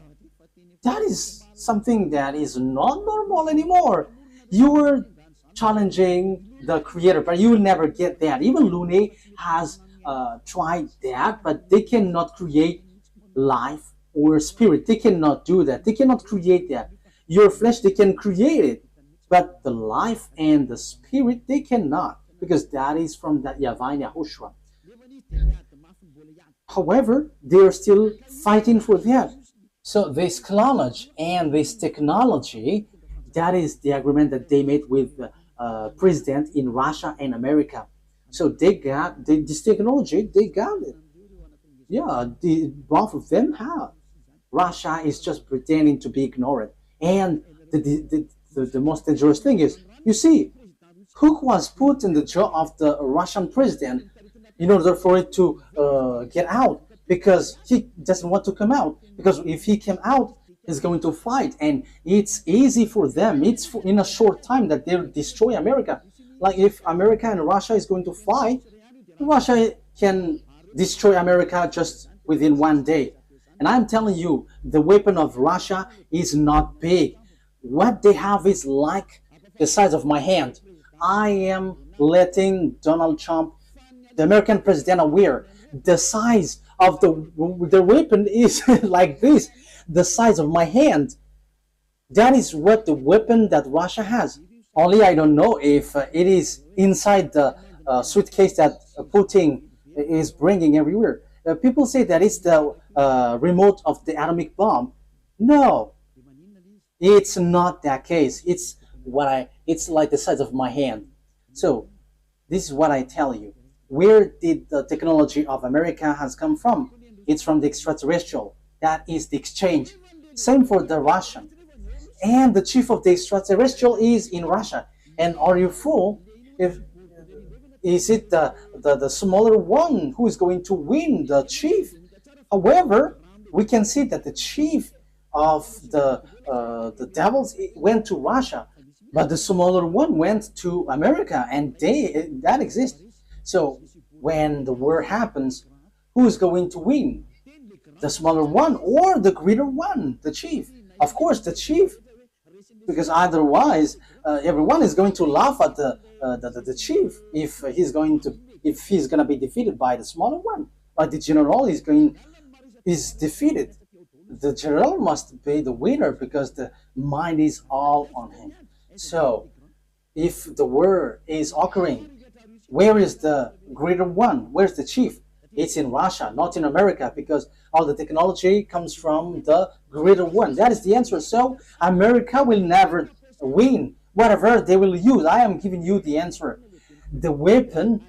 That is something that is not normal anymore. You were challenging the creator, but you will never get that. Even Lune has tried that, but they cannot create life or spirit. They cannot do that. They cannot create that. Your flesh, they can create it, but the life and the spirit, they cannot, because that is from that YAHVAH and YAHOSHUAH. However, they are still fighting for that. So this clonage and this technology, that is the agreement that they made with the president in Russia and America. So they got this technology, they got it. Yeah, both of them have. Russia is just pretending to be ignorant. And the most dangerous thing is, you see, who was put in the jaw of the Russian president in order for it to get out, because he doesn't want to come out. Because if he came out, he's going to fight, and it's easy for them. It's in a short time that they'll destroy America. Like if America and Russia is going to fight, Russia can destroy America just within one day. And I'm telling you, the weapon of Russia is not big. What they have is like the size of my hand. I am letting Donald Trump, the American president, aware the size of the weapon is like this, the size of my hand. That is what the weapon that Russia has. Only I don't know if it is inside the suitcase that Putin is bringing everywhere. People say that it's the remote of the atomic bomb. No, it's not that case. It's like the size of my hand. So this is what I tell you. Where did the technology of America has come from? It's from the extraterrestrial. That is the exchange. Same for the Russian. And the chief of the extraterrestrial is in Russia. And are you fool? If is it the smaller one who is going to win, the chief? However, we can see that the chief of the devils went to Russia, but the smaller one went to America, and that exists. So when the war happens, who is going to win? The smaller one or the greater one, the chief? Of course, the chief, because otherwise everyone is going to laugh at the chief if he's going to be defeated by the smaller one. Like the general is defeated. The general must be the winner because the mind is all on him. So if the war is occurring, where is the greater one? Where's the chief? It's in Russia, not in America, because all the technology comes from the greater one. That is the answer. So America will never win. Whatever they will use, I am giving you the answer. The weapon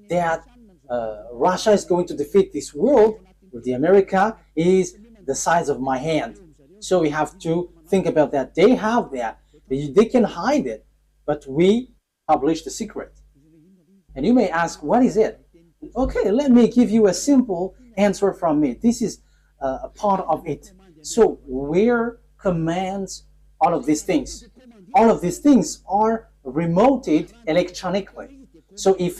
that Russia is going to defeat this world with the America is the size of my hand. So we have to think about that. They have that. They can hide it, but we publish the secret. And you may ask, what is it? Okay, let me give you a simple answer from me. This is a part of it. So where commands all of these things? All of these things are remoted electronically. So if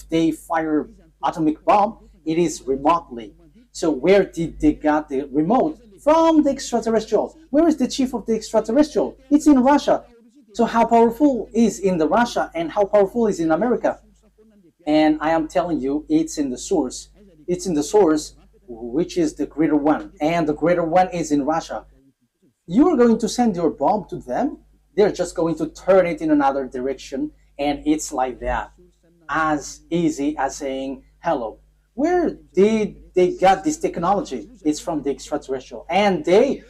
they fire atomic bomb, it is remotely. So where did they get the remote? From the extraterrestrial. Where is the chief of the extraterrestrial? It's in Russia. So how powerful is in the Russia and how powerful is in America? And I am telling you, it's in the source. It's in the source, which is the greater one. And the greater one is in Russia. You are going to send your bomb to them. They're just going to turn it in another direction. And it's like that. As easy as saying hello. Where did they get this technology? It's from the extraterrestrial. And they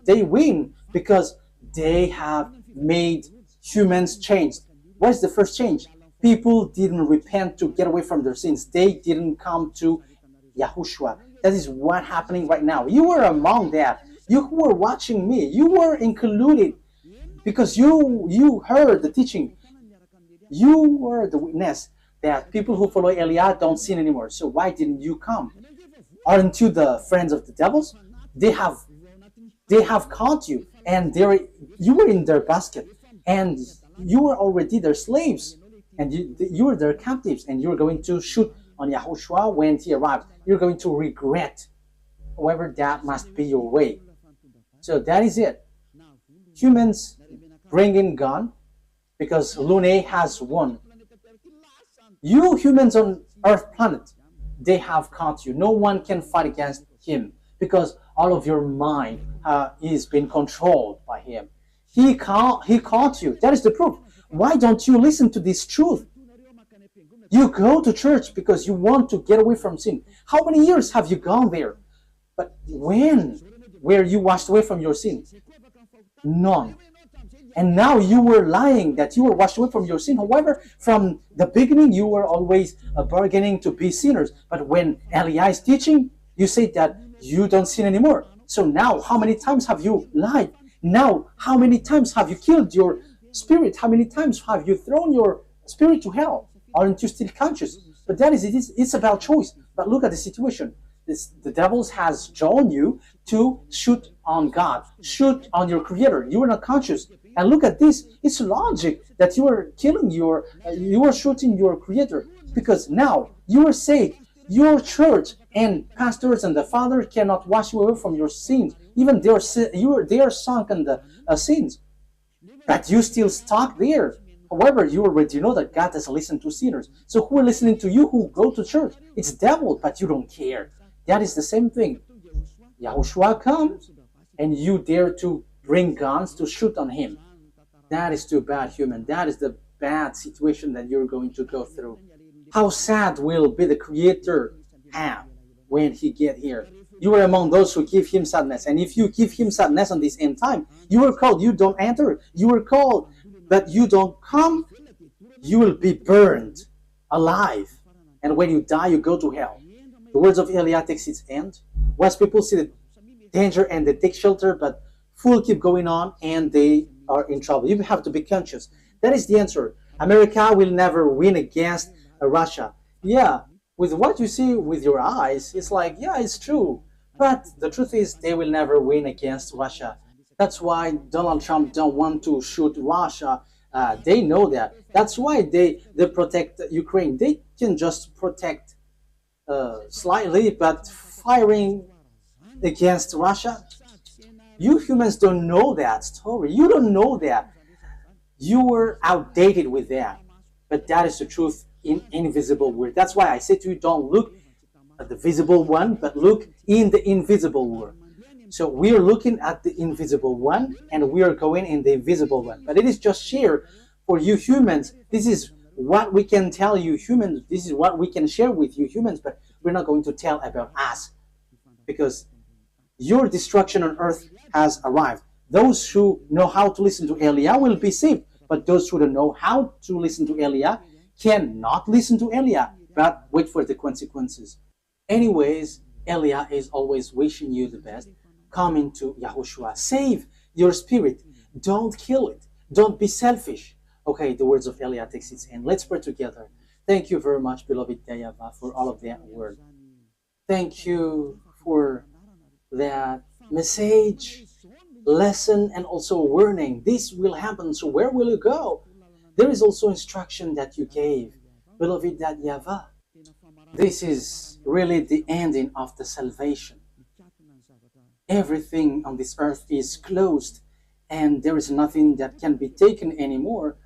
win because they have made humans change. What's the first change? People didn't repent to get away from their sins. They didn't come to YAHOSHUAH. That is what's happening right now. You were among that. You who were watching me, you were included because you heard the teaching. You were the witness that people who follow Eliah don't sin anymore. So why didn't you come? Aren't you the friends of the devils? They have caught you, and you were in their basket, and you were already their slaves, and you were their captives, and you're going to shoot on YAHOSHUAH when he arrives. You're going to regret. However, that must be your way. So that is it. Humans bring in gun because Lune has won. You humans on Earth planet, they have caught you. No one can fight against him because all of your mind is being controlled by him. He caught you. That is the proof. Why don't you listen to this truth? You go to church because you want to get away from sin. How many years have you gone there? But when were you washed away from your sin? None. And now you were lying that you were washed away from your sin. However, from the beginning, you were always bargaining to be sinners. But when Eliah is teaching, you say that you don't sin anymore. So now, how many times have you lied? Now, how many times have you killed your spirit? How many times have you thrown your spirit to hell? Aren't you still conscious? But that is it. It's about choice. But look at the situation. The devil has drawn you to shoot on God, shoot on your Creator. You are not conscious. And look at this. It's logic that you are killing you are shooting your Creator, because now you are saved. Your church and pastors and the Father cannot wash you away from your sins. Even they are sunk in the sins, but you still stuck there. However, you already know that God doesn't listen to sinners. So who are listening to you who go to church? It's devil, but you don't care. That is the same thing. YAHOSHUAH comes, and you dare to bring guns to shoot on him. That is too bad, human. That is the bad situation that you're going to go through. How sad will be the Creator have when he get here? You are among those who give him sadness. And if you give him sadness on this end time, you are called, you don't enter. You are called, but you don't come, you will be burned alive. And when you die, you go to hell. The words of Eliah takes its end. West people see the danger and they take shelter, but fool keep going on and they are in trouble. You have to be conscious. That is the answer. America will never win against Russia. Yeah, with what you see with your eyes, it's like, yeah, it's true. But the truth is they will never win against Russia. That's why Donald Trump don't want to shoot Russia. They know that. That's why they protect Ukraine. They can just protect slightly, but firing against Russia, you humans don't know that story. You don't know that. You were outdated with that. But that is the truth in invisible world. That's why I say to you, don't look at the visible one, but look in the invisible world. So we are looking at the invisible one, and we are going in the invisible one. But it is just share for you humans. This is what we can tell you humans. This is what we can share with you humans, but we're not going to tell about us, because your destruction on earth has arrived. Those who know how to listen to Eliah will be saved, but those who don't know how to listen to Eliah cannot listen to Eliah, but wait for the consequences. Anyways, Eliah is always wishing you the best. Come into YAHOSHUAH. Save your spirit. Don't kill it. Don't be selfish. Okay, the words of Eliah takes its end. Let's pray together. Thank you very much, beloved YAHVAH, for all of that word. Thank you for that message, lesson, and also warning. This will happen, so where will you go? There is also instruction that you gave, beloved YAHVAH. This is really the ending of the salvation. Everything on this earth is closed, and there is nothing that can be taken anymore.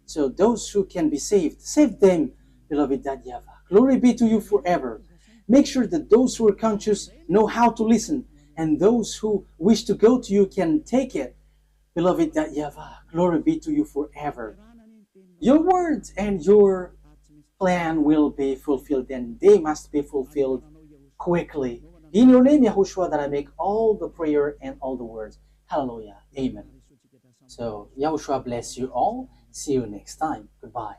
So those who can be saved, save them, beloved YAHVAH. Glory be to you forever. Make sure that those who are conscious know how to listen, and those who wish to go to you can take it. Beloved YAHVAH, glory be to you forever. Your words and your plan will be fulfilled, and they must be fulfilled quickly. In your name, YAHOSHUAH, that I make all the prayer and all the words. Hallelujah. Amen. So, YAHOSHUAH bless you all. See you next time. Goodbye.